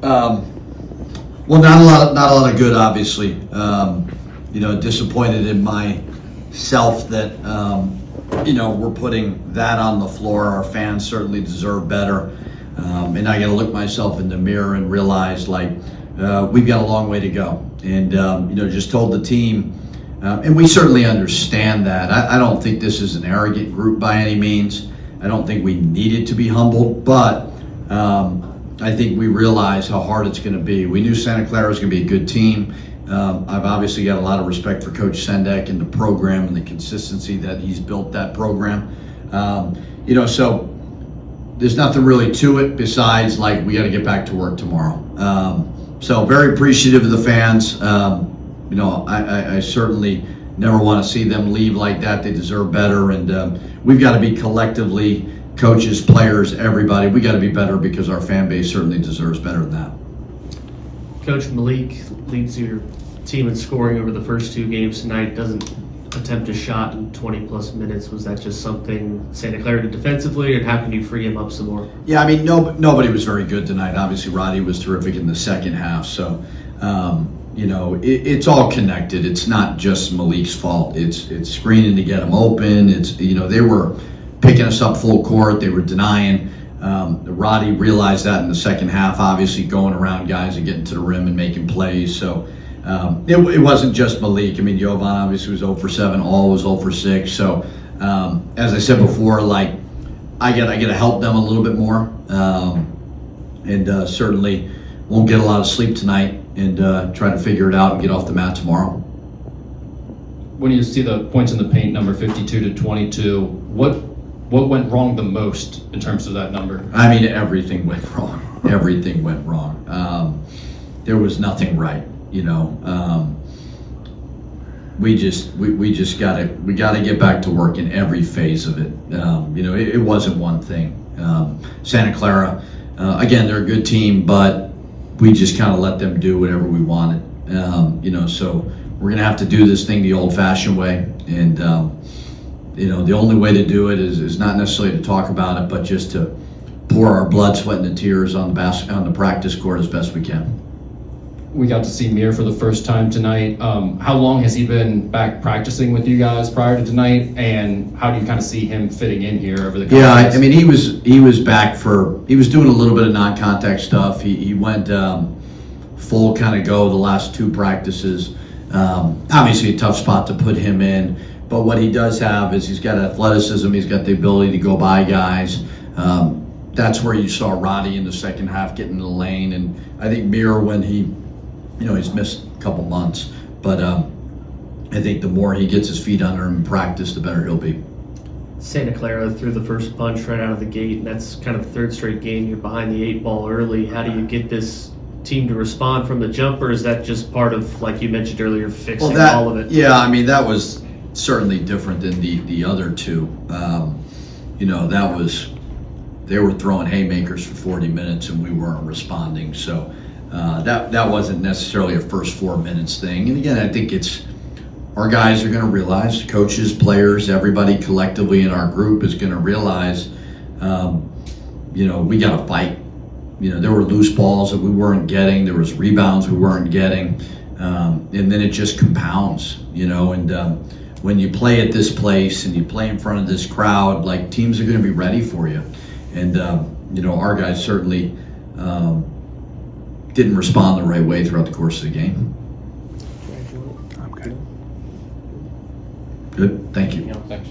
Well, not a lot of good, obviously. Disappointed in myself that we're putting that on the floor. Our fans certainly deserve better, and I got to look myself in the mirror and realize we've got a long way to go. And just told the team, and we certainly understand that. I don't think this is an arrogant group by any means. I don't think we needed to be humbled, but I think we realize how hard it's going to be. We knew Santa Clara was going to be a good team. I've obviously got a lot of respect for Coach Sendek and the program and the consistency that he's built that program. So there's nothing really to it besides we got to get back to work tomorrow. So very appreciative of the fans. I certainly never want to see them leave like that. They deserve better, and we've got to be collectively, coaches, players, everybody, we got to be better because our fan base certainly deserves better than that. Coach, Malik leads your team in scoring over the first two games tonight, doesn't attempt a shot in 20 plus minutes. Was that just something Santa Clara did defensively, or how can you free him up some more? Yeah, I mean, nobody was very good tonight. Obviously, Roddy was terrific in the second half. So, it's all connected. It's not just Malik's fault. It's screening to get him open. They were picking us up full court. They were denying. Roddy realized that in the second half, obviously going around guys and getting to the rim and making plays. So it wasn't just Malik. I mean, Jovan obviously was 0 for 7. All was 0 for 6. So as I said before, I got to help them a little bit more. And certainly won't get a lot of sleep tonight and try to figure it out and get off the mat tomorrow. When you see the points in the paint, number 52 to 22, what went wrong the most in terms of that number? I mean, everything went wrong. Everything went wrong. There was nothing right. We just gotta get back to work in every phase of it. It wasn't one thing. Santa Clara, again, they're a good team, but we just kind of let them do whatever we wanted. So we're gonna have to do this thing the old-fashioned way, and the only way to do it is not necessarily to talk about it, but just to pour our blood, sweat, and tears on the practice court as best we can. We got to see Mir for the first time tonight. How long has he been back practicing with you guys prior to tonight, and how do you kind of see him fitting in here over the couple days? I mean, he was back he was doing a little bit of non-contact stuff. He went full kind of go the last two practices. Obviously a tough spot to put him in, but what he does have is he's got athleticism. He's got the ability to go by guys. That's where you saw Roddy in the second half getting in the lane, and I think Mir, when he's missed a couple months, but I think the more he gets his feet under him in practice, the better he'll be. Santa Clara threw the first punch right out of the gate, and that's kind of the third straight game you're behind the 8 ball early. How do you get this team to respond from the jump, or is that just part of, like you mentioned earlier, fixing all of it? Yeah, I mean, that was certainly different than the other two. They were throwing haymakers for 40 minutes and we weren't responding. So that wasn't necessarily a first 4 minutes thing. And again, I think our guys are going to realize, coaches, players, everybody collectively in our group is going to realize, we got to fight. There were loose balls that we weren't getting. There was rebounds we weren't getting. And then it just compounds, and when you play at this place and you play in front of this crowd, teams are going to be ready for you. And, our guys certainly didn't respond the right way throughout the course of the game. I'm good. Good, thank you. Thanks.